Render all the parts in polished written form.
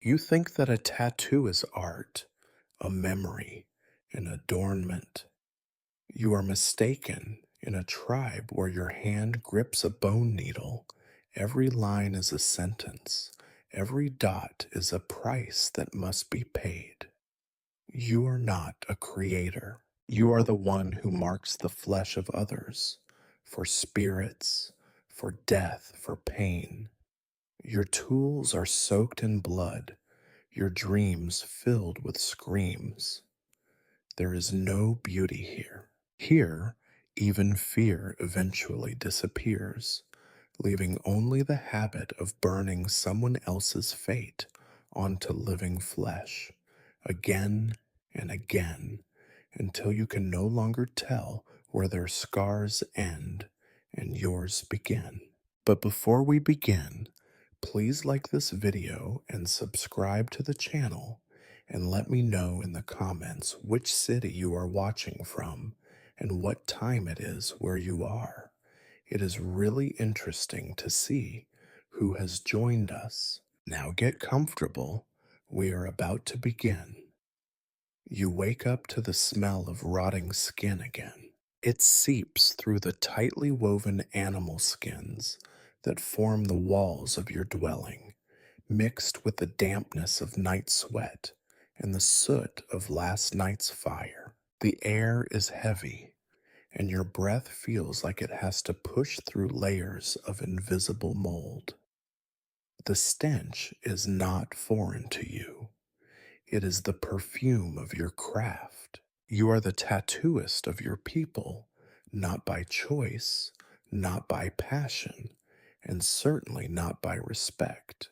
You think that a tattoo is art, a memory, an adornment. You are mistaken. In a tribe where your hand grips a bone needle, every line is a sentence, every dot is a price that must be paid. You are not a creator. You are the one who marks the flesh of others for spirits, for death, for pain. Your tools are soaked in blood, your dreams filled with screams. There is no beauty here. Here, even fear eventually disappears, leaving only the habit of burning someone else's fate onto living flesh, again and again, until you can no longer tell where their scars end and yours begin. But before we begin, please like this video and subscribe to the channel, and let me know in the comments which city you are watching from and what time it is where you are. It is really interesting to see who has joined us. Now get comfortable. We are about to begin. You wake up to the smell of rotting skin again. It seeps through the tightly woven animal skins that form the walls of your dwelling, mixed with the dampness of night sweat and the soot of last night's fire. The air is heavy, and your breath feels like it has to push through layers of invisible mold. The stench is not foreign to you. It is the perfume of your craft. You are the tattooist of your people, not by choice, not by passion, and certainly not by respect.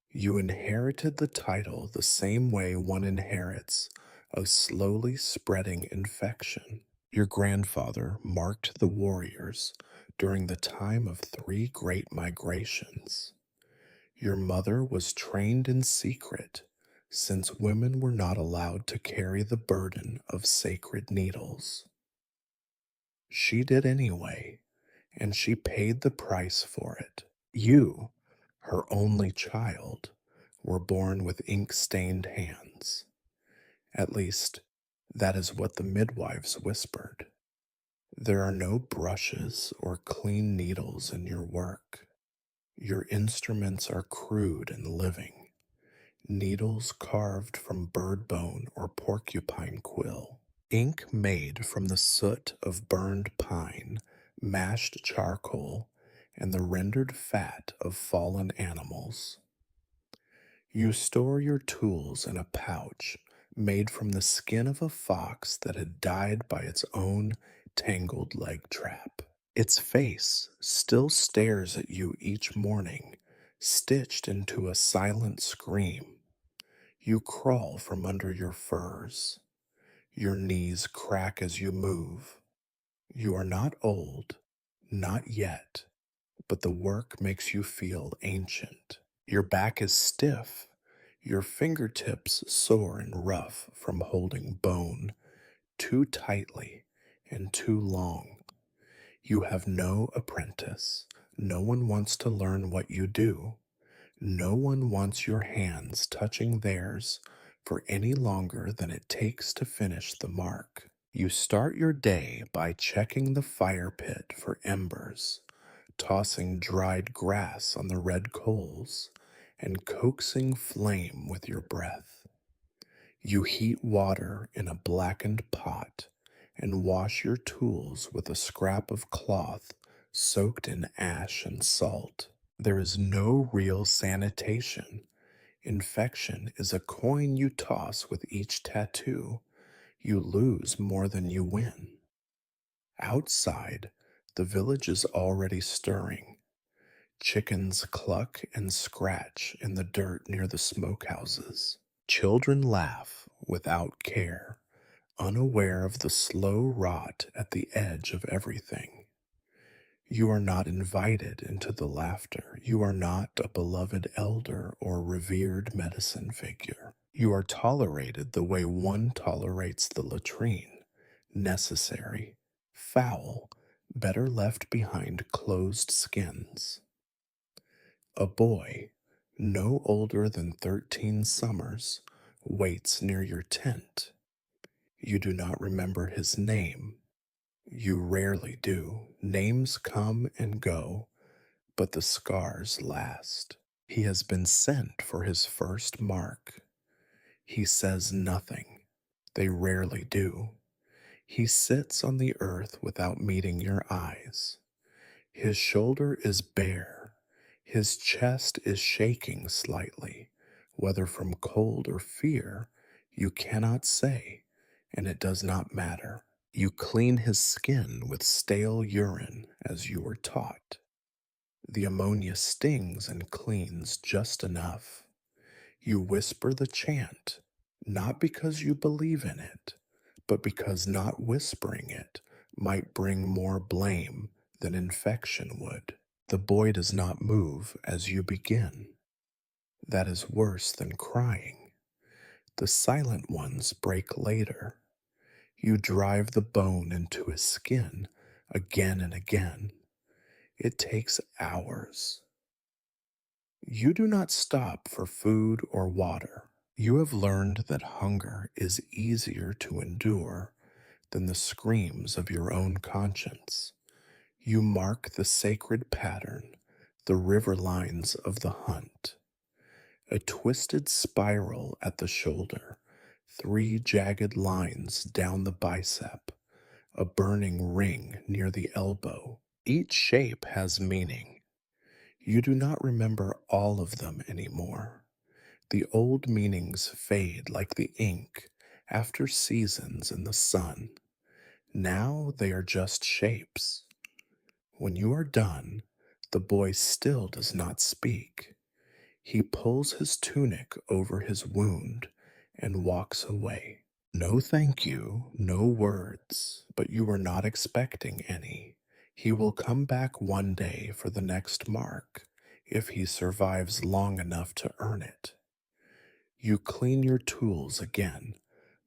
You inherited the title the same way one inherits a slowly spreading infection. Your grandfather marked the warriors during the time of three great migrations. Your mother was trained in secret, since women were not allowed to carry the burden of sacred needles. She did anyway, and she paid the price for it. You, her only child, were born with ink-stained hands. At least, that is what the midwives whispered. There are no brushes or clean needles in your work. Your instruments are crude and living, needles carved from bird bone or porcupine quill, ink made from the soot of burned pine, mashed charcoal, and the rendered fat of fallen animals. You store your tools in a pouch made from the skin of a fox that had died by its own tangled leg trap. Its face still stares at you each morning, stitched into a silent scream. You crawl from under your furs. Your knees crack as you move. You are not old, not yet, but the work makes you feel ancient. Your back is stiff, your fingertips sore and rough from holding bone too tightly and too long. You have no apprentice. No one wants to learn what you do. No one wants your hands touching theirs for any longer than it takes to finish the mark. You start your day by checking the fire pit for embers, tossing dried grass on the red coals, and coaxing flame with your breath. You heat water in a blackened pot and wash your tools with a scrap of cloth soaked in ash and salt. There is no real sanitation. Infection is a coin you toss with each tattoo. You lose more than you win. Outside, the village is already stirring. Chickens cluck and scratch in the dirt near the smokehouses. Children laugh without care, unaware of the slow rot at the edge of everything. You are not invited into the laughter. You are not a beloved elder or revered medicine figure. You are tolerated the way one tolerates the latrine, necessary, foul, better left behind closed skins. A boy, no older than 13 summers, waits near your tent. You do not remember his name. You rarely do. Names come and go, but the scars last. He has been sent for his first mark. He says nothing. They rarely do. He sits on the earth without meeting your eyes. His shoulder is bare. His chest is shaking slightly. Whether from cold or fear, you cannot say, and it does not matter. You clean his skin with stale urine as you were taught. The ammonia stings and cleans just enough. You whisper the chant, not because you believe in it, but because not whispering it might bring more blame than infection would. The boy does not move as you begin. That is worse than crying. The silent ones break later. You drive the bone into his skin again and again. It takes hours. You do not stop for food or water. You have learned that hunger is easier to endure than the screams of your own conscience. You mark the sacred pattern, the river lines of the hunt. A twisted spiral at the shoulder, three jagged lines down the bicep, a burning ring near the elbow. Each shape has meaning. You do not remember all of them anymore. The old meanings fade like the ink after seasons in the sun. Now they are just shapes. When you are done, the boy still does not speak. He pulls his tunic over his wound and walks away. No thank you, no words, but you were not expecting any. He will come back one day for the next mark, if he survives long enough to earn it. You clean your tools again,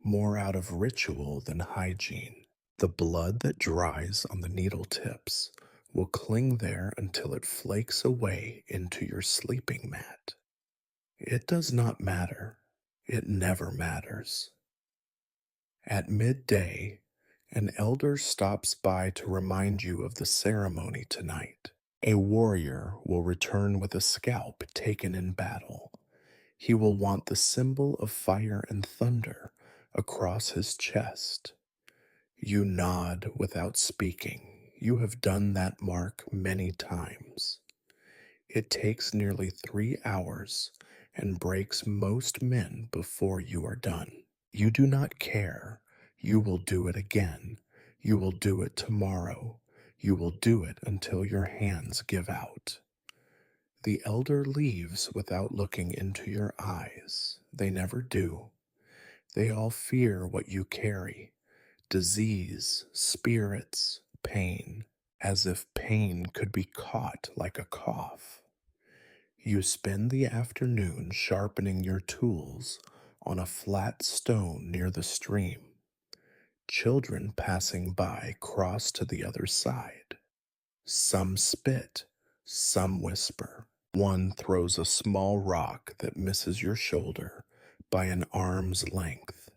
more out of ritual than hygiene. The blood that dries on the needle tips will cling there until it flakes away into your sleeping mat. It does not matter. It never matters. At midday, an elder stops by to remind you of the ceremony tonight. A warrior will return with a scalp taken in battle. He will want the symbol of fire and thunder across his chest. You nod without speaking. You have done that mark many times. It takes nearly 3 hours and breaks most men before you are done. You do not care. You will do it again. You will do it tomorrow. You will do it until your hands give out. The elder leaves without looking into your eyes. They never do. They all fear what you carry: disease, spirits, pain, as if pain could be caught like a cough. You spend the afternoon sharpening your tools on a flat stone near the stream. Children passing by cross to the other side. Some spit, some whisper. One throws a small rock that misses your shoulder by an arm's length.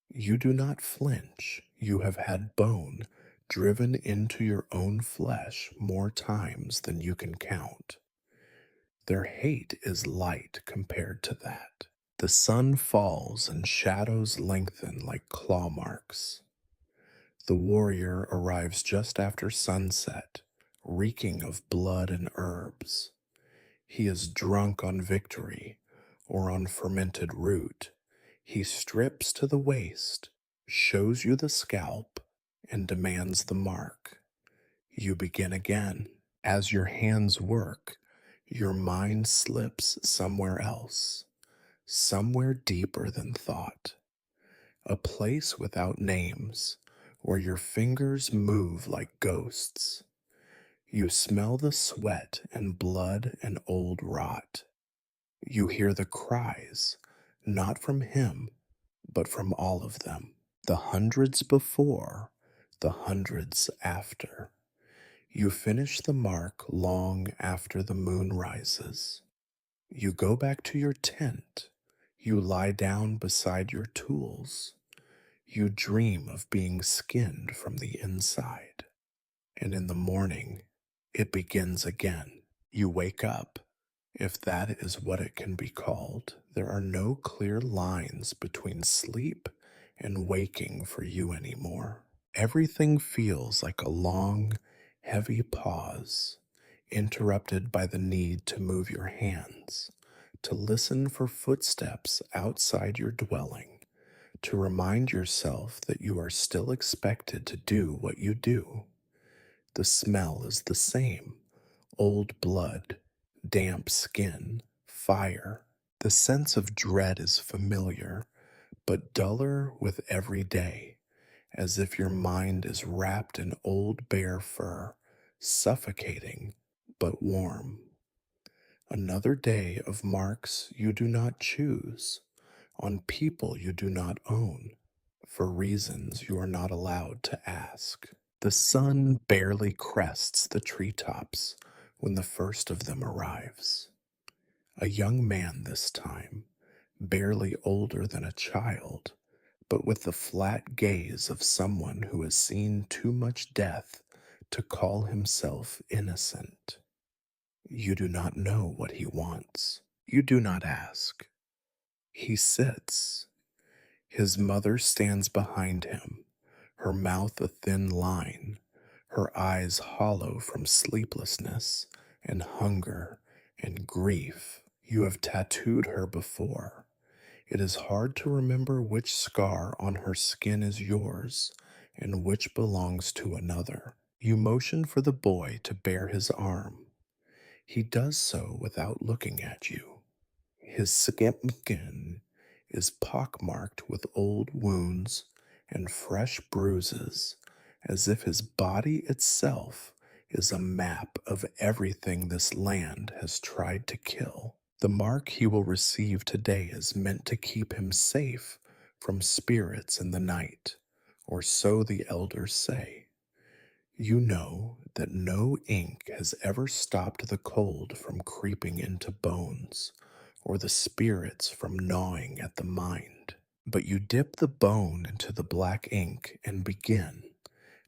You do not flinch. You have had bone driven into your own flesh more times than you can count. Their hate is light compared to that. The sun falls and shadows lengthen like claw marks. The warrior arrives just after sunset, reeking of blood and herbs. He is drunk on victory or on fermented root. He strips to the waist, shows you the scalp, and demands the mark. You begin again. As your hands work, your mind slips somewhere else, somewhere deeper than thought. A place without names, where your fingers move like ghosts. You smell the sweat and blood and old rot. You hear the cries, not from him, but from all of them. The hundreds before, the hundreds after. You finish the mark long after the moon rises. You go back to your tent. You lie down beside your tools. You dream of being skinned from the inside. And in the morning, it begins again. You wake up, if that is what it can be called. There are no clear lines between sleep and waking for you anymore. Everything feels like a long, heavy pause, interrupted by the need to move your hands, to listen for footsteps outside your dwelling, to remind yourself that you are still expected to do what you do. The smell is the same: old blood, damp skin, fire. The sense of dread is familiar, but duller with every day, as if your mind is wrapped in old bear fur, suffocating but warm. Another day of marks you do not choose, on people you do not own, for reasons you are not allowed to ask. The sun barely crests the treetops when the first of them arrives. A young man this time, barely older than a child, but with the flat gaze of someone who has seen too much death to call himself innocent. You do not know what he wants. You do not ask. He sits. His mother stands behind him, her mouth a thin line, her eyes hollow from sleeplessness and hunger and grief. You have tattooed her before. It is hard to remember which scar on her skin is yours and which belongs to another. You motion for the boy to bare his arm. He does so without looking at you. His skin is pockmarked with old wounds and fresh bruises, as if his body itself is a map of everything this land has tried to kill. The mark he will receive today is meant to keep him safe from spirits in the night, or so the elders say. You know that no ink has ever stopped the cold from creeping into bones, or the spirits from gnawing at the mind. But you dip the bone into the black ink and begin,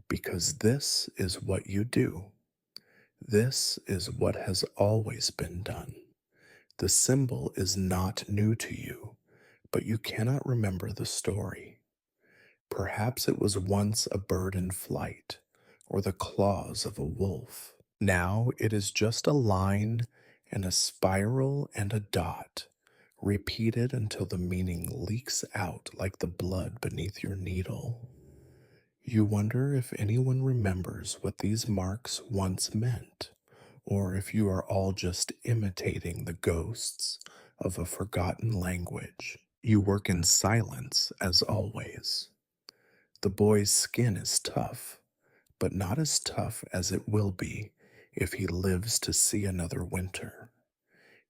because this is what you do. This is what has always been done. The symbol is not new to you, but you cannot remember the story. Perhaps it was once a bird in flight, or the claws of a wolf. Now it is just a line and a spiral and a dot, repeated until the meaning leaks out like the blood beneath your needle. You wonder if anyone remembers what these marks once meant, or if you are all just imitating the ghosts of a forgotten language. You work in silence, as always. The boy's skin is tough, but not as tough as it will be if he lives to see another winter.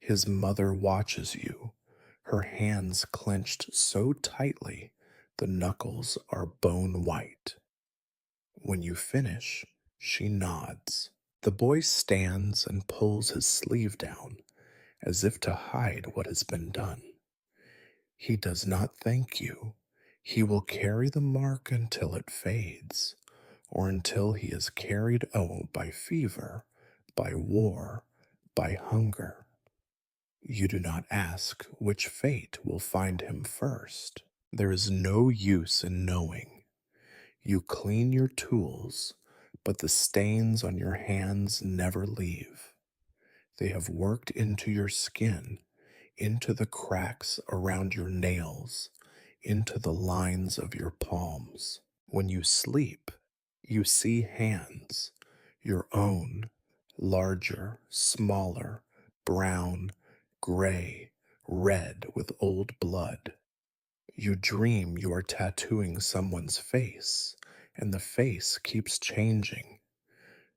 His mother watches you, her hands clenched so tightly the knuckles are bone white. When you finish, she nods. The boy stands and pulls his sleeve down, as if to hide what has been done. He does not thank you. He will carry the mark until it fades, or until he is carried by fever, by war, by hunger. You do not ask which fate will find him first. There is no use in knowing. You clean your tools, but the stains on your hands never leave. They have worked into your skin, into the cracks around your nails, into the lines of your palms. When you sleep, you see hands, your own, larger, smaller, brown, gray, red with old blood. You dream you are tattooing someone's face, and the face keeps changing.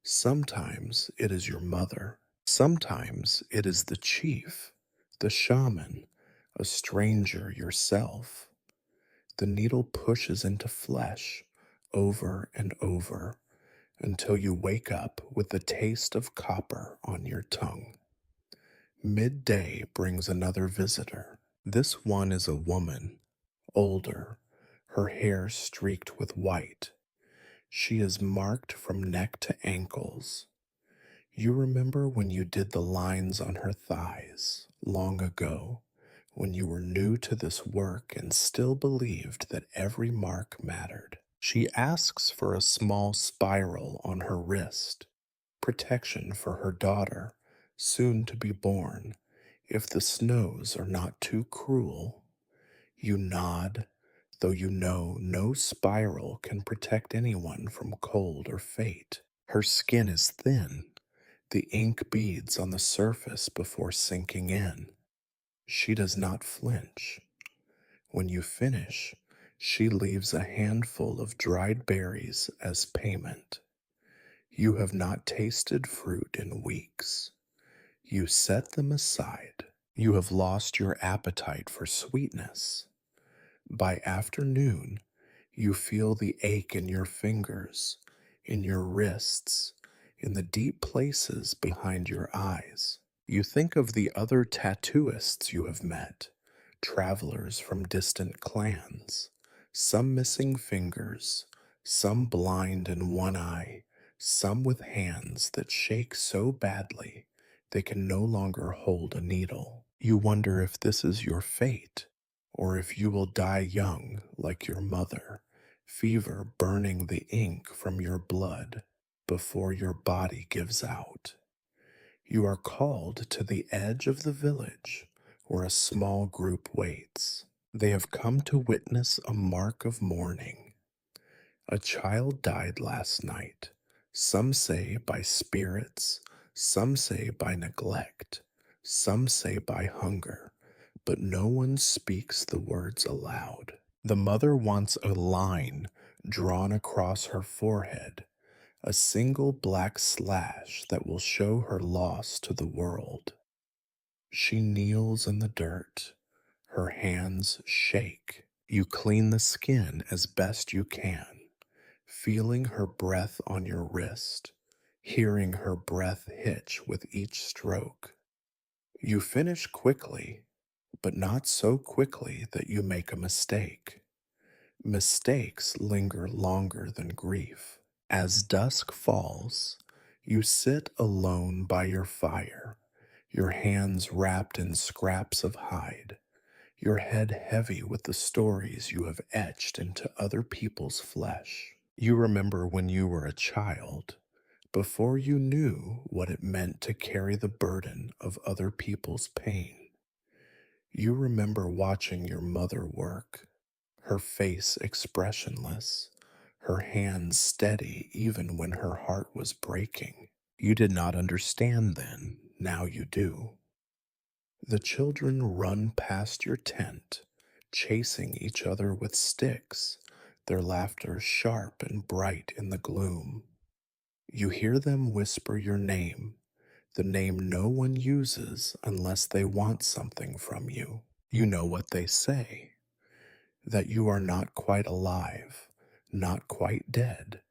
Sometimes it is your mother. Sometimes it is the chief, the shaman, a stranger yourself. The needle pushes into flesh over and over until you wake up with the taste of copper on your tongue. Midday brings another visitor. This one is a woman, older, her hair streaked with white. She is marked from neck to ankles. You remember when you did the lines on her thighs long ago, when you were new to this work and still believed that every mark mattered. She asks for a small spiral on her wrist, protection for her daughter, soon to be born, if the snows are not too cruel. You nod, though you know no spiral can protect anyone from cold or fate. Her skin is thin, the ink beads on the surface before sinking in. She does not flinch. When you finish, she leaves a handful of dried berries as payment. You have not tasted fruit in weeks. You set them aside. You have lost your appetite for sweetness. By afternoon, you feel the ache in your fingers, in your wrists, in the deep places behind your eyes. You think of the other tattooists you have met, travelers from distant clans, some missing fingers, some blind in one eye, some with hands that shake so badly they can no longer hold a needle. You wonder if this is your fate, or if you will die young like your mother, fever burning the ink from your blood before your body gives out. You are called to the edge of the village where a small group waits. They have come to witness a mark of mourning. A child died last night. Some say by spirits, some say by neglect, some say by hunger, but no one speaks the words aloud. The mother wants a line drawn across her forehead, a single black slash that will show her loss to the world. She kneels in the dirt. Her hands shake. You clean the skin as best you can, feeling her breath on your wrist, hearing her breath hitch with each stroke. You finish quickly, but not so quickly that you make a mistake. Mistakes linger longer than grief. As dusk falls, you sit alone by your fire, your hands wrapped in scraps of hide, your head heavy with the stories you have etched into other people's flesh. You remember when you were a child, before you knew what it meant to carry the burden of other people's pain. You remember watching your mother work, her face expressionless, her hands steady even when her heart was breaking. You did not understand then, now you do. The children run past your tent, chasing each other with sticks, their laughter sharp and bright in the gloom. You hear them whisper your name, the name no one uses unless they want something from you. You know what they say, that you are not quite alive, not quite dead,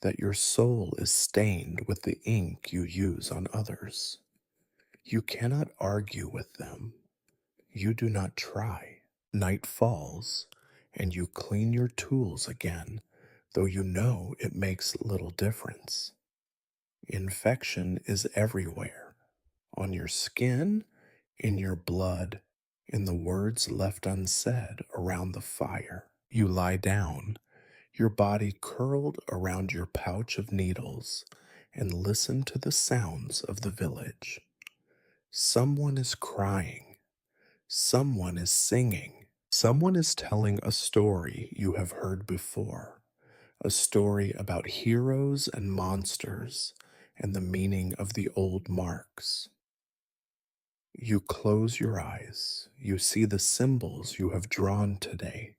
that your soul is stained with the ink you use on others. You cannot argue with them. You do not try. Night falls, and you clean your tools again, though you know it makes little difference. Infection is everywhere, on your skin, in your blood, in the words left unsaid around the fire. You lie down, your body curled around your pouch of needles, and listen to the sounds of the village. Someone is crying. Someone is singing. Someone is telling a story you have heard before, a story about heroes and monsters and the meaning of the old marks. You close your eyes. You see the symbols you have drawn today,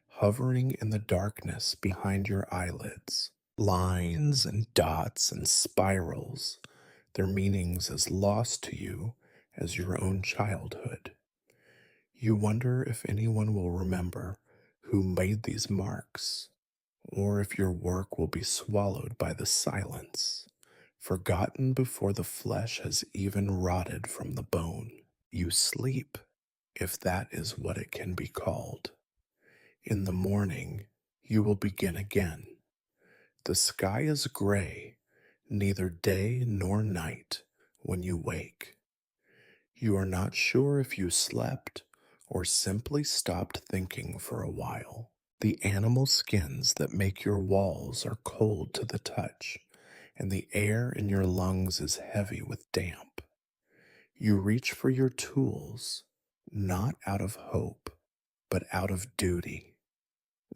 hovering in the darkness behind your eyelids. Lines and dots and spirals, their meanings as lost to you as your own childhood. You wonder if anyone will remember who made these marks, or if your work will be swallowed by the silence, forgotten before the flesh has even rotted from the bone. You sleep, if that is what it can be called. In the morning, you will begin again. The sky is gray, neither day nor night, when you wake. You are not sure if you slept or simply stopped thinking for a while. The animal skins that make your walls are cold to the touch, and the air in your lungs is heavy with damp. You reach for your tools, not out of hope, but out of duty.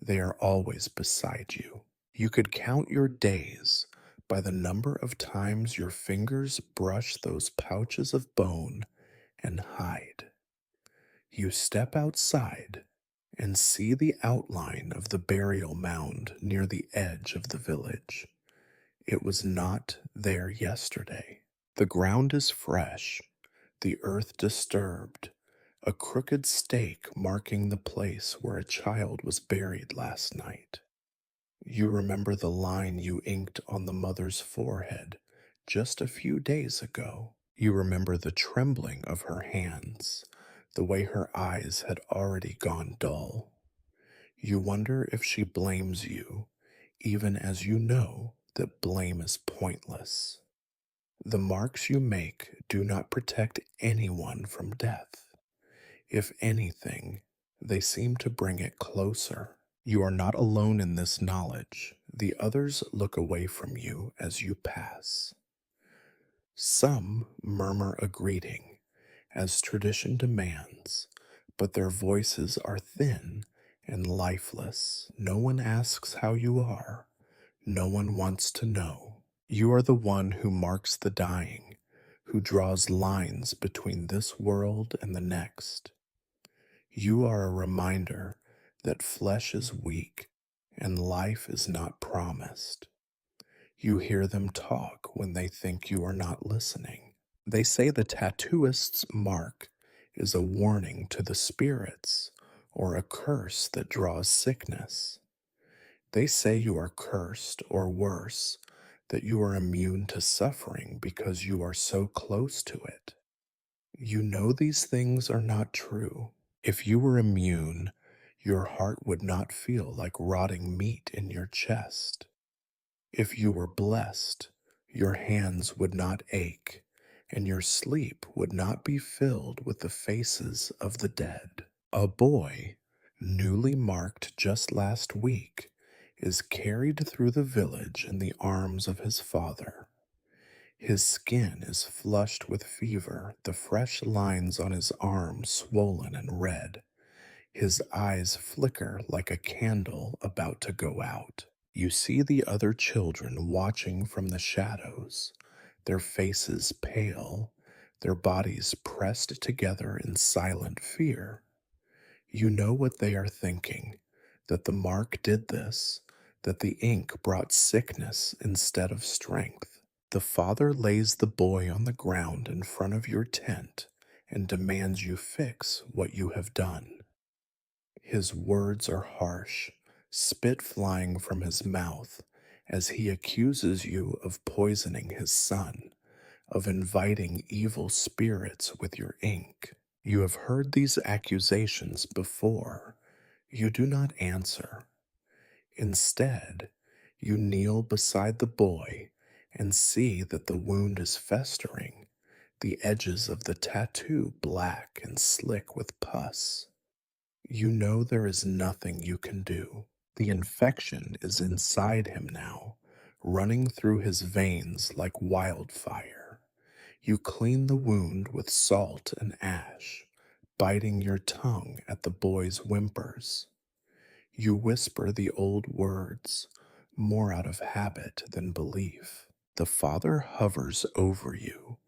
They are always beside you. You could count your days by the number of times your fingers brush those pouches of bone and hide. You step outside and see the outline of the burial mound near the edge of the village. It was not there yesterday. The ground is fresh, the earth disturbed, a crooked stake marking the place where a child was buried last night. You remember the line you inked on the mother's forehead just a few days ago. You remember the trembling of her hands, the way her eyes had already gone dull. You wonder if she blames you, even as you know that blame is pointless. The marks you make do not protect anyone from death. If anything, they seem to bring it closer. You are not alone in this knowledge. The others look away from you as you pass. Some murmur a greeting, as tradition demands, but their voices are thin and lifeless. No one asks how you are. No one wants to know. You are the one who marks the dying, who draws lines between this world and the next. You are a reminder that flesh is weak and life is not promised. You hear them talk when they think you are not listening. They say the tattooist's mark is a warning to the spirits or a curse that draws sickness. They say you are cursed or worse, that you are immune to suffering because you are so close to it. You know these things are not true. If you were immune, your heart would not feel like rotting meat in your chest. If you were blessed, your hands would not ache, and your sleep would not be filled with the faces of the dead. A boy, newly marked just last week, is carried through the village in the arms of his father. His skin is flushed with fever, the fresh lines on his arms swollen and red. His eyes flicker like a candle about to go out. You see the other children watching from the shadows, their faces pale, their bodies pressed together in silent fear. You know what they are thinking, that the mark did this, that the ink brought sickness instead of strength. The father lays the boy on the ground in front of your tent and demands you fix what you have done. His words are harsh, spit flying from his mouth as he accuses you of poisoning his son, of inviting evil spirits with your ink. You have heard these accusations before. You do not answer. Instead, you kneel beside the boy and see that the wound is festering, the edges of the tattoo black and slick with pus. You know there is nothing you can do. The infection is inside him now, running through his veins like wildfire. You clean the wound with salt and ash, biting your tongue at the boy's whimpers. You whisper the old words, more out of habit than belief. The father hovers over you,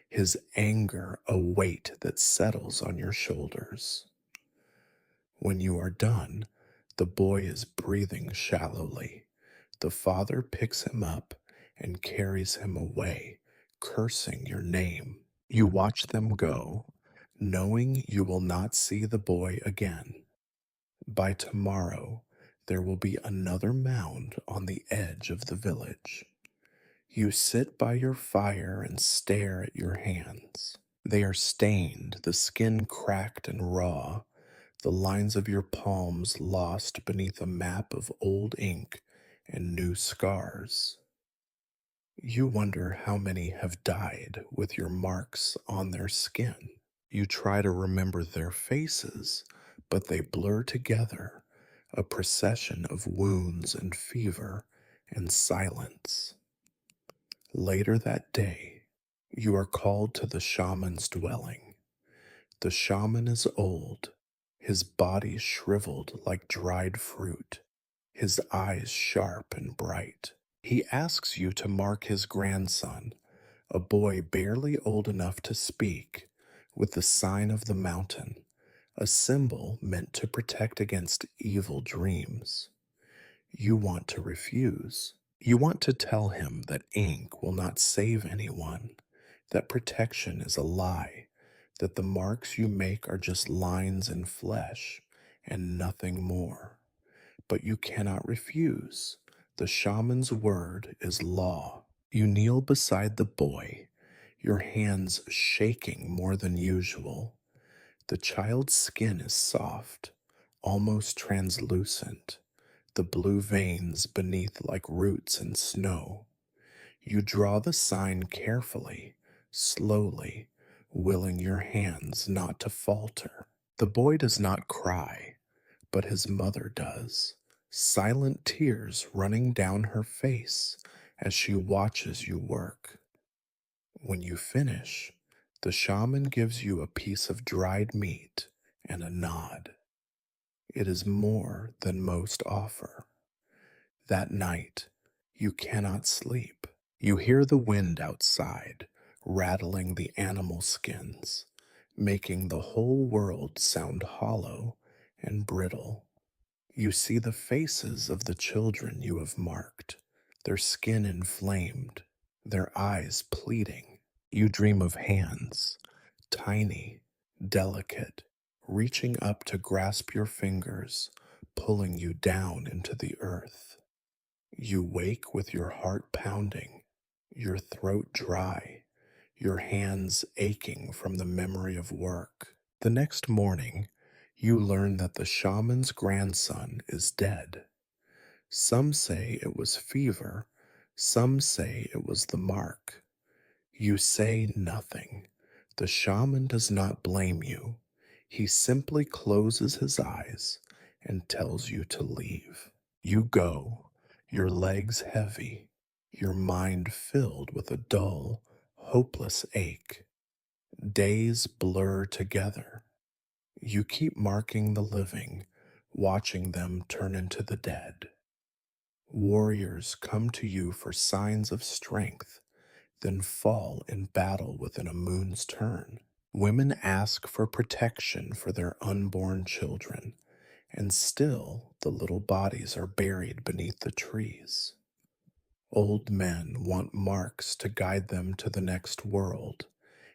his anger a weight that settles on your shoulders. When you are done, the boy is breathing shallowly. The father picks him up and carries him away, cursing your name. You watch them go, knowing you will not see the boy again. By tomorrow, there will be another mound on the edge of the village. You sit by your fire and stare at your hands. They are stained, the skin cracked and raw, the lines of your palms lost beneath a map of old ink and new scars. You wonder how many have died with your marks on their skin. You try to remember their faces, but they blur together, a procession of wounds and fever and silence. Later that day, you are called to the shaman's dwelling. The shaman is old, his body shriveled like dried fruit, his eyes sharp and bright. He asks you to mark his grandson, a boy barely old enough to speak, with the sign of the mountain, a symbol meant to protect against evil dreams. You want to refuse. You want to tell him that ink will not save anyone, that protection is a lie, that the marks you make are just lines in flesh and nothing more. But you cannot refuse. The shaman's word is law. You kneel beside the boy, your hands shaking more than usual. The child's skin is soft, almost translucent, the blue veins beneath like roots in snow. You draw the sign carefully, slowly, willing your hands not to falter. The boy does not cry, but his mother does, silent tears running down her face as she watches you work. When you finish, the shaman gives you a piece of dried meat and a nod. It is more than most offer. That night, you cannot sleep. You hear the wind outside, rattling the animal skins, making the whole world sound hollow and brittle. You see the faces of the children you have marked, their skin inflamed, their eyes pleading. You dream of hands, tiny, delicate, reaching up to grasp your fingers, pulling you down into the earth. You wake with your heart pounding, your throat dry, your hands aching from the memory of work. The next morning, you learn that the shaman's grandson is dead. Some say it was fever, some say it was the mark. You say nothing. The shaman does not blame you. He simply closes his eyes and tells you to leave. You go, your legs heavy, your mind filled with a dull, hopeless ache. Days blur together. You keep marking the living, watching them turn into the dead. Warriors come to you for signs of strength, then fall in battle within a moon's turn. Women ask for protection for their unborn children, and still the little bodies are buried beneath the trees. Old men want marks to guide them to the next world,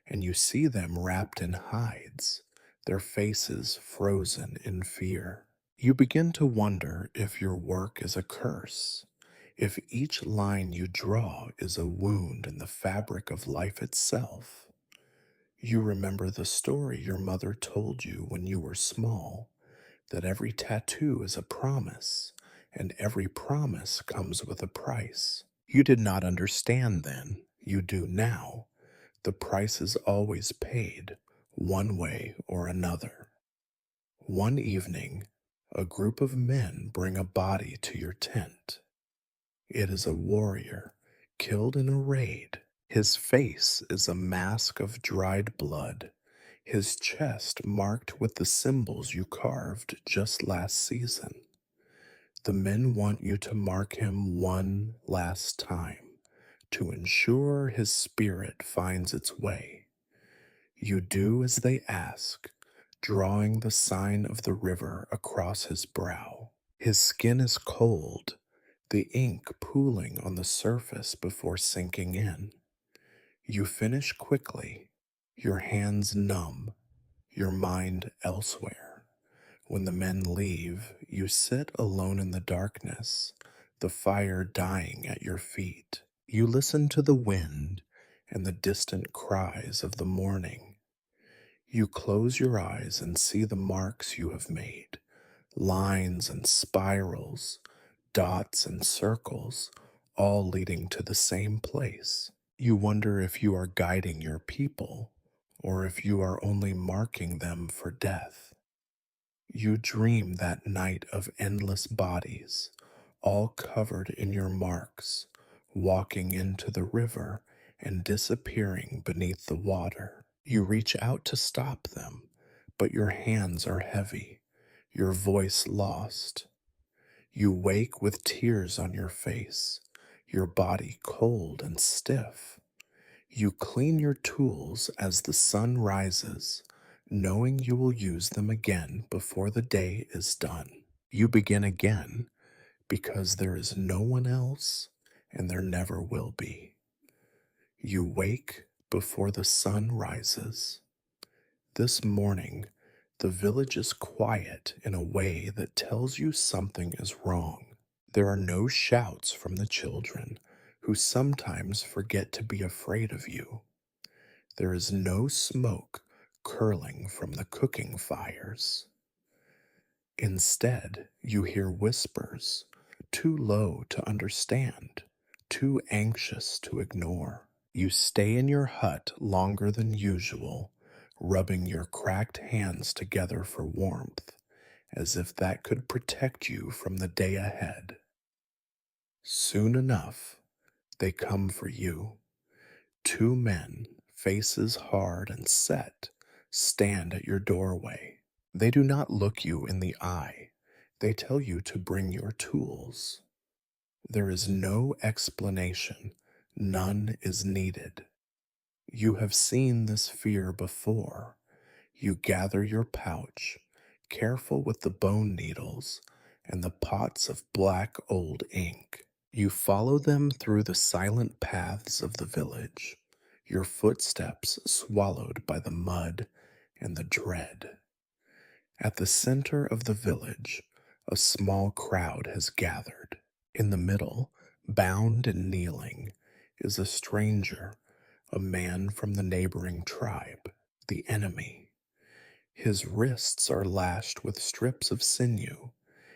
and you see them wrapped in hides, their faces frozen in fear. You begin to wonder if your work is a curse, if each line you draw is a wound in the fabric of life itself. You remember the story your mother told you when you were small, that every tattoo is a promise, and every promise comes with a price. You did not understand then, you do now. The price is always paid, one way or another. One evening, a group of men bring a body to your tent. It is a warrior, killed in a raid. His face is a mask of dried blood, his chest marked with the symbols you carved just last season. The men want you to mark him one last time, to ensure his spirit finds its way. You do as they ask, drawing the sign of the river across his brow. His skin is cold, the ink pooling on the surface before sinking in. You finish quickly, your hands numb, your mind elsewhere. When the men leave, you sit alone in the darkness, the fire dying at your feet. You listen to the wind and the distant cries of the morning. You close your eyes and see the marks you have made, lines and spirals, dots and circles, all leading to the same place. You wonder if you are guiding your people or if you are only marking them for death. You dream that night of endless bodies, all covered in your marks, walking into the river and disappearing beneath the water. You reach out to stop them, but your hands are heavy, your voice lost. You wake with tears on your face, your body cold and stiff. You clean your tools as the sun rises, knowing you will use them again before the day is done. You begin again because there is no one else and there never will be. You wake before the sun rises. This morning, the village is quiet in a way that tells you something is wrong. There are no shouts from the children, who sometimes forget to be afraid of you. There is no smoke curling from the cooking fires. Instead, you hear whispers, too low to understand, too anxious to ignore. You stay in your hut longer than usual, rubbing your cracked hands together for warmth, as if that could protect you from the day ahead. Soon enough, they come for you. Two men, faces hard and set, stand at your doorway. They do not look you in the eye. They tell you to bring your tools. There is no explanation. None is needed. You have seen this fear before. You gather your pouch, careful with the bone needles and the pots of black old ink. You follow them through the silent paths of the village, your footsteps swallowed by the mud and the dread. At the center of the village, a small crowd has gathered. In the middle, bound and kneeling, is a stranger, a man from the neighboring tribe, the enemy. His wrists are lashed with strips of sinew,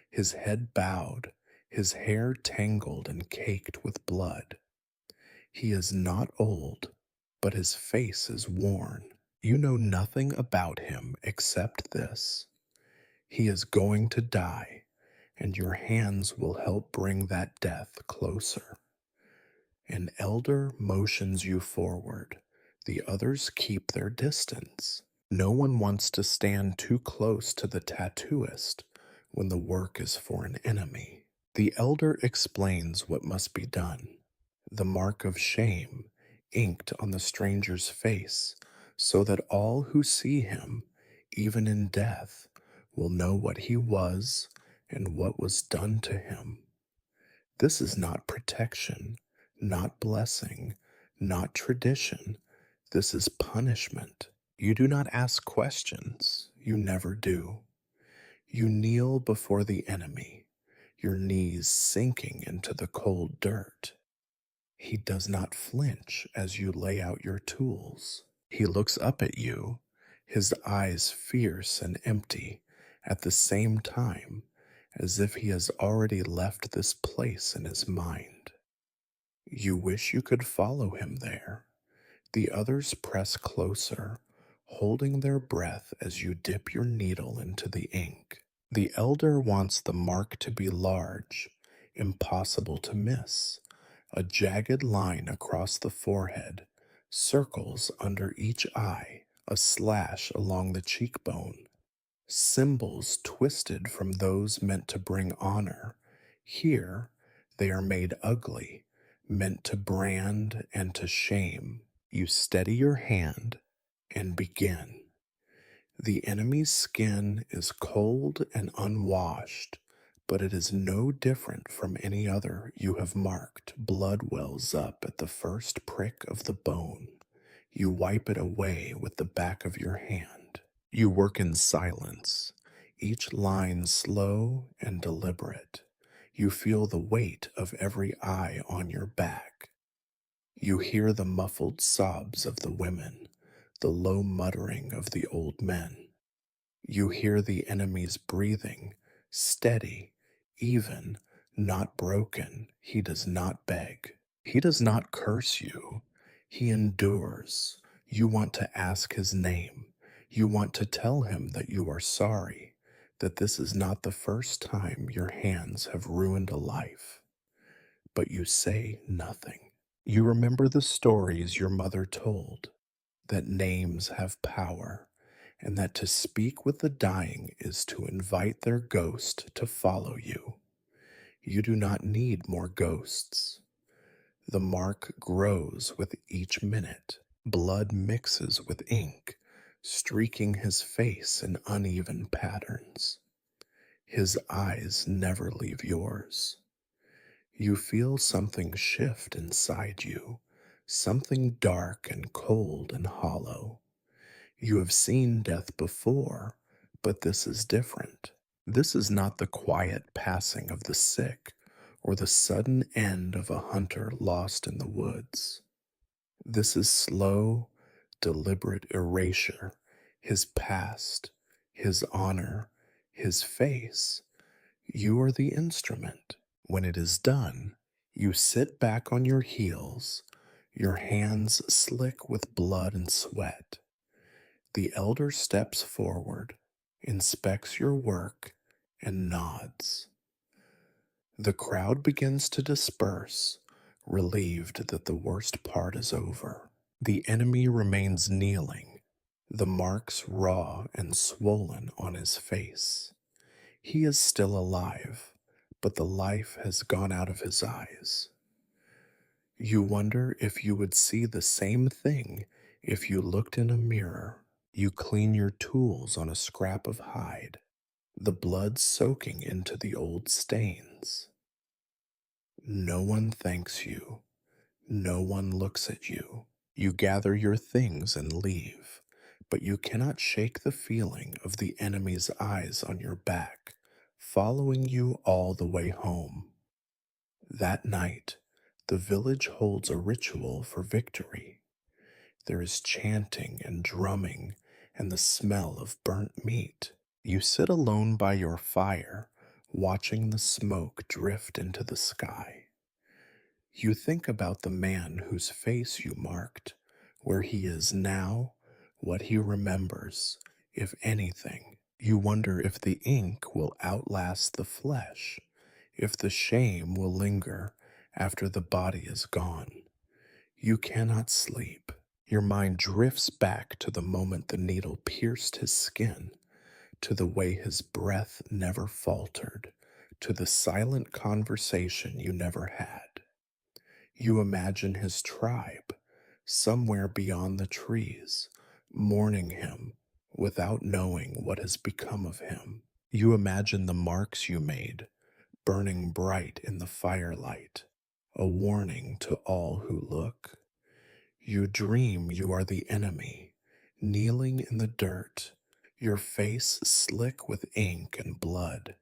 his head bowed, his hair tangled and caked with blood. He is not old, but his face is worn. You know nothing about him except this: he is going to die, and your hands will help bring that death closer. An elder motions you forward. The others keep their distance. No one wants to stand too close to the tattooist when the work is for an enemy. The elder explains what must be done. The mark of shame inked on the stranger's face, so that all who see him, even in death, will know what he was and what was done to him. This is not protection, not blessing, not tradition. This is punishment. You do not ask questions. You never do. You kneel before the enemy, your knees sinking into the cold dirt. He does not flinch as you lay out your tools. He looks up at you, his eyes fierce and empty at the same time, as if he has already left this place in his mind. You wish you could follow him there. The others press closer, holding their breath as you dip your needle into the ink. The elder wants the mark to be large, impossible to miss, a jagged line across the forehead, circles under each eye, a slash along the cheekbone, symbols twisted from those meant to bring honor. Here, they are made ugly, meant to brand and to shame. You steady your hand and begin. The enemy's skin is cold and unwashed, but it is no different from any other you have marked. Blood wells up at the first prick of the bone. You wipe it away with the back of your hand. You work in silence, each line slow and deliberate. You feel the weight of every eye on your back. You hear the muffled sobs of the women, the low muttering of the old men. You hear the enemy's breathing, steady, even, not broken. He does not beg. He does not curse you. He endures. You want to ask his name. You want to tell him that you are sorry, that this is not the first time your hands have ruined a life. But you say nothing. You remember the stories your mother told, that names have power, and that to speak with the dying is to invite their ghost to follow you. You do not need more ghosts. The mark grows with each minute. Blood mixes with ink, streaking his face in uneven patterns. His eyes never leave yours. You feel something shift inside you, something dark and cold and hollow. You have seen death before, but this is different. This is not the quiet passing of the sick or the sudden end of a hunter lost in the woods. This is slow, deliberate erasure, his past, his honor, his face. You are the instrument. When it is done, you sit back on your heels, your hands slick with blood and sweat. The elder steps forward, inspects your work, and nods. The crowd begins to disperse, relieved that the worst part is over. The enemy remains kneeling, the marks raw and swollen on his face. He is still alive, but the life has gone out of his eyes. You wonder if you would see the same thing if you looked in a mirror. You clean your tools on a scrap of hide, the blood soaking into the old stains. No one thanks you. No one looks at you. You gather your things and leave, but you cannot shake the feeling of the enemy's eyes on your back, following you all the way home. That night, the village holds a ritual for victory. There is chanting and drumming and the smell of burnt meat. You sit alone by your fire, watching the smoke drift into the sky. You think about the man whose face you marked, where he is now, what he remembers, if anything. You wonder if the ink will outlast the flesh, if the shame will linger after the body is gone. You cannot sleep. Your mind drifts back to the moment the needle pierced his skin, to the way his breath never faltered, to the silent conversation you never had. You imagine his tribe, somewhere beyond the trees, mourning him without knowing what has become of him. You imagine the marks you made, burning bright in the firelight, a warning to all who look. You dream you are the enemy, kneeling in the dirt, your face slick with ink and blood,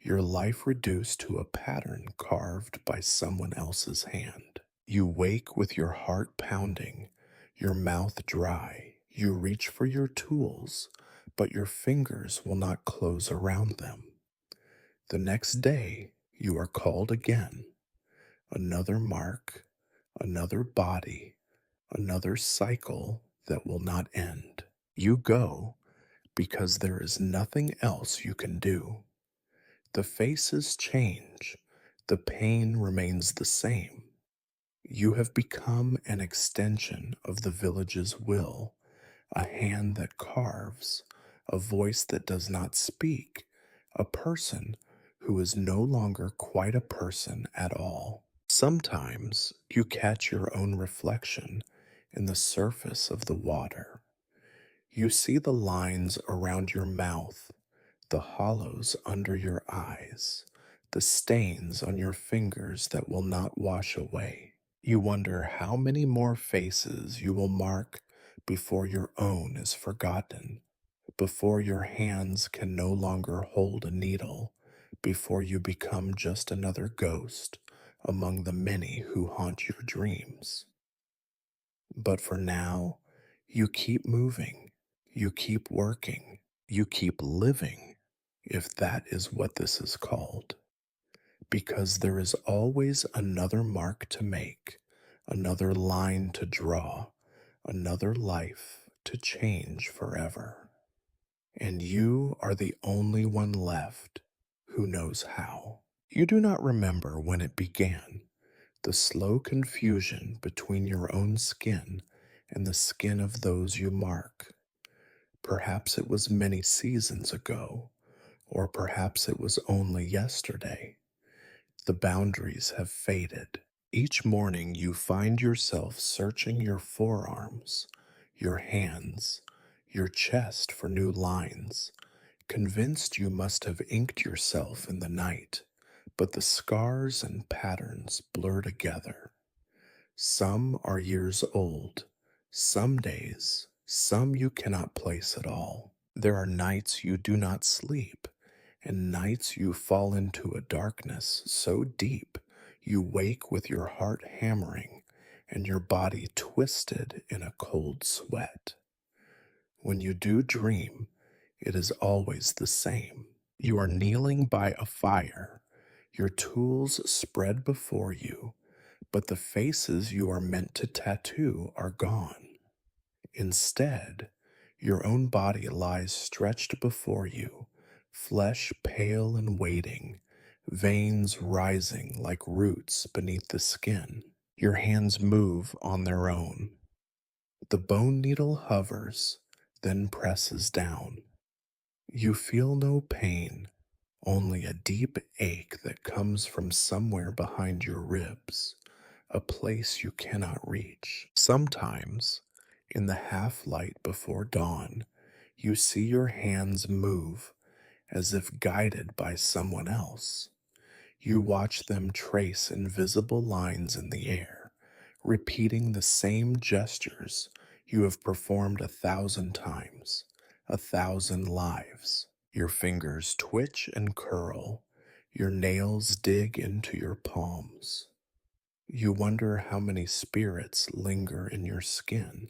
your life reduced to a pattern carved by someone else's hand. You wake with your heart pounding, your mouth dry. You reach for your tools, but your fingers will not close around them. The next day, you are called again. Another mark, another body, another cycle that will not end. You go because there is nothing else you can do. The faces change, the pain remains the same. You have become an extension of the village's will, a hand that carves, a voice that does not speak, a person who is no longer quite a person at all. Sometimes you catch your own reflection in the surface of the water. You see the lines around your mouth, the hollows under your eyes, the stains on your fingers that will not wash away. You wonder how many more faces you will mark before your own is forgotten, before your hands can no longer hold a needle, before you become just another ghost among the many who haunt your dreams. But for now, you keep moving, you keep working, you keep living, if that is what this is called, because there is always another mark to make, another line to draw, another life to change forever. And you are the only one left who knows how. You do not remember when it began, the slow confusion between your own skin and the skin of those you mark. Perhaps it was many seasons ago, or perhaps it was only yesterday. The boundaries have faded. Each morning you find yourself searching your forearms, your hands, your chest for new lines, convinced you must have inked yourself in the night, but the scars and patterns blur together. Some are years old, some days, some you cannot place at all. There are nights you do not sleep, and nights you fall into a darkness so deep you wake with your heart hammering and your body twisted in a cold sweat. When you do dream, it is always the same. You are kneeling by a fire, your tools spread before you, but the faces you are meant to tattoo are gone. Instead, your own body lies stretched before you, flesh pale and waiting, veins rising like roots beneath the skin. Your hands move on their own. The bone needle hovers, then presses down. You feel no pain, only a deep ache that comes from somewhere behind your ribs, a place you cannot reach. Sometimes, in the half light before dawn, you see your hands move as if guided by someone else. You watch them trace invisible lines in the air, repeating the same gestures you have performed 1,000 times, 1,000 lives. Your fingers twitch and curl, your nails dig into your palms. You wonder how many spirits linger in your skin,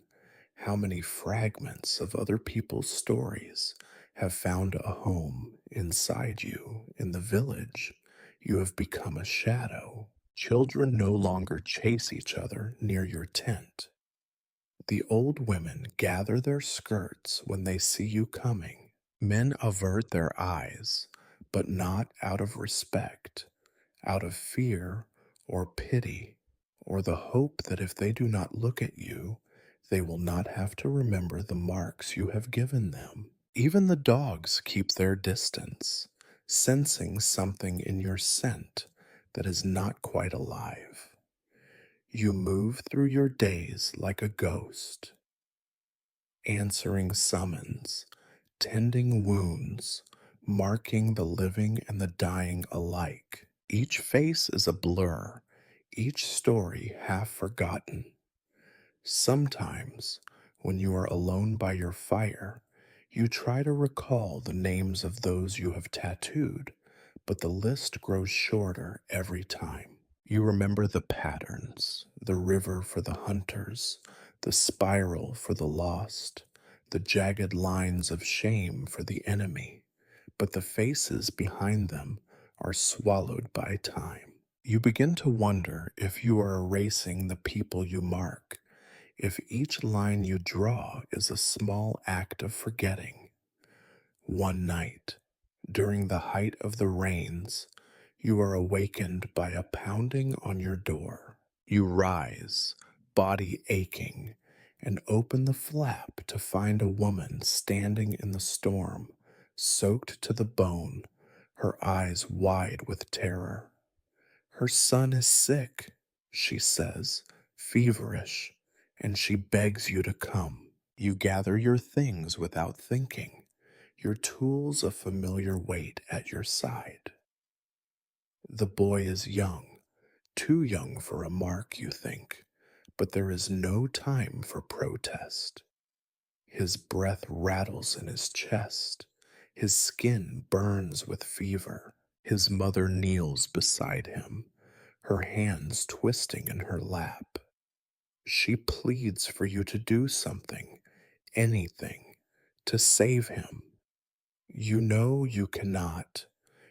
how many fragments of other people's stories have found a home inside you in the village. You have become a shadow. Children no longer chase each other near your tent. The old women gather their skirts when they see you coming. Men avert their eyes, but not out of respect, out of fear or pity, or the hope that if they do not look at you, they will not have to remember the marks you have given them. Even the dogs keep their distance, sensing something in your scent that is not quite alive. You move through your days like a ghost, answering summons, tending wounds, marking the living and the dying alike. Each face is a blur, each story half forgotten. Sometimes, when you are alone by your fire, you try to recall the names of those you have tattooed, but the list grows shorter every time. You remember the patterns, the river for the hunters, the spiral for the lost, the jagged lines of shame for the enemy, but the faces behind them are swallowed by time. You begin to wonder if you are erasing the people you mark, if each line you draw is a small act of forgetting. One night, during the height of the rains, you are awakened by a pounding on your door. You rise, body aching, and open the flap to find a woman standing in the storm, soaked to the bone, her eyes wide with terror. Her son is sick, she says, feverish, and she begs you to come. You gather your things without thinking, your tools a familiar weight at your side. The boy is young, too young for a mark, you think, but there is no time for protest. His breath rattles in his chest, his skin burns with fever. His mother kneels beside him, her hands twisting in her lap. She pleads for you to do something, anything, to save him. You know you cannot.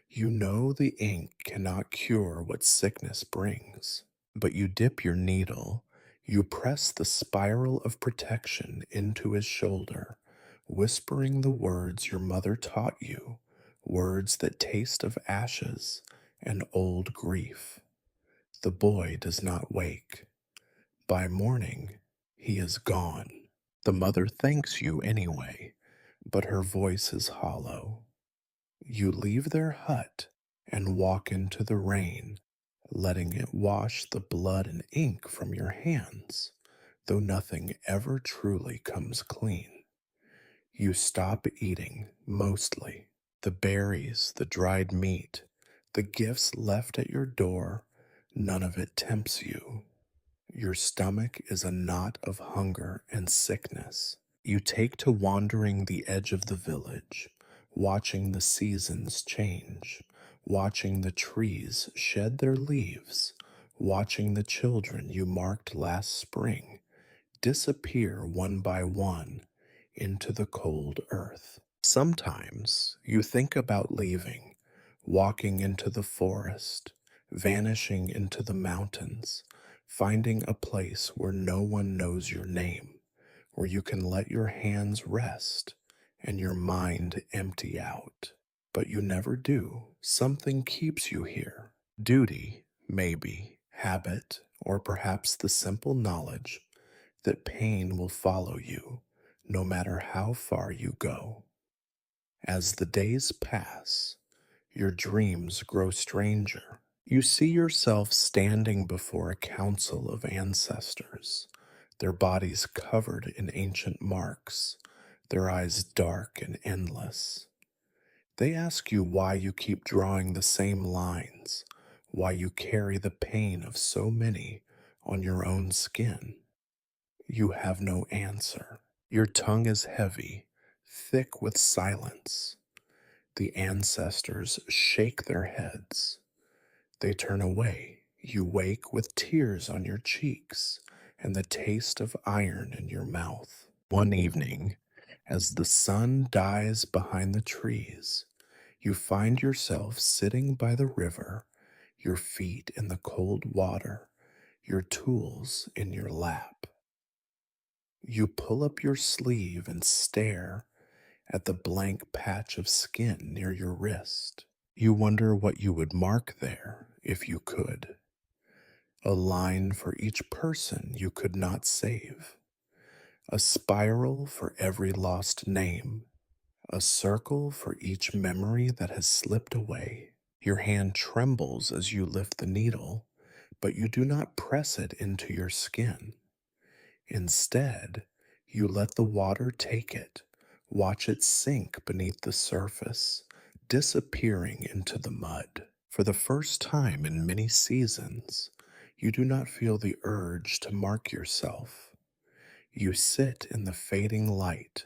You know the ink cannot cure what sickness brings. But you dip your needle, you press the spiral of protection into his shoulder, whispering the words your mother taught you, words that taste of ashes and old grief. The boy does not wake. By morning, he is gone. The mother thanks you anyway, but her voice is hollow. You leave their hut and walk into the rain, letting it wash the blood and ink from your hands, though nothing ever truly comes clean. You stop eating, mostly, the berries, the dried meat, the gifts left at your door. None of it tempts you. Your stomach is a knot of hunger and sickness. You take to wandering the edge of the village, watching the seasons change, watching the trees shed their leaves, watching the children you marked last spring disappear one by one into the cold earth. Sometimes you think about leaving, walking into the forest, vanishing into the mountains, finding a place where no one knows your name, where you can let your hands rest and your mind empty out. But you never do. Something keeps you here. Duty, maybe, habit, or perhaps the simple knowledge that pain will follow you no matter how far you go. As the days pass, your dreams grow stranger. You see yourself standing before a council of ancestors, their bodies covered in ancient marks, their eyes dark and endless. They ask you why you keep drawing the same lines, why you carry the pain of so many on your own skin. You have no answer. Your tongue is heavy, thick with silence. The ancestors shake their heads. They turn away. You wake with tears on your cheeks and the taste of iron in your mouth. One evening, as the sun dies behind the trees, you find yourself sitting by the river, your feet in the cold water, your tools in your lap. You pull up your sleeve and stare at the blank patch of skin near your wrist. You wonder what you would mark there if you could. A line for each person you could not save, a spiral for every lost name, a circle for each memory that has slipped away. Your hand trembles as you lift the needle, but you do not press it into your skin. Instead, you let the water take it, watch it sink beneath the surface, disappearing into the mud. For the first time in many seasons, you do not feel the urge to mark yourself. You sit in the fading light,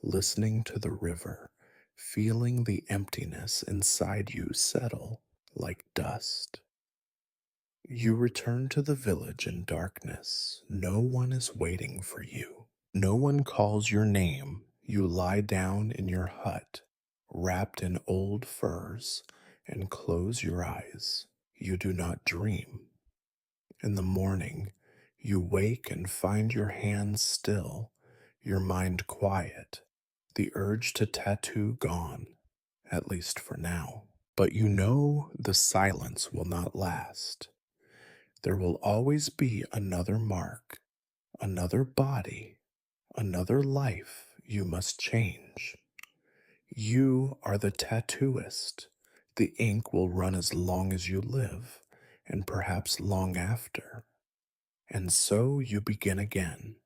listening to the river, feeling the emptiness inside you settle like dust. You return to the village in darkness. No one is waiting for you. No one calls your name. You lie down in your hut, wrapped in old furs, and close your eyes. You do not dream. In the morning, you wake and find your hands still, your mind quiet, the urge to tattoo gone, at least for now. But you know the silence will not last. There will always be another mark, another body, another life you must change. You are the tattooist. The ink will run as long as you live, and perhaps long after. And so you begin again.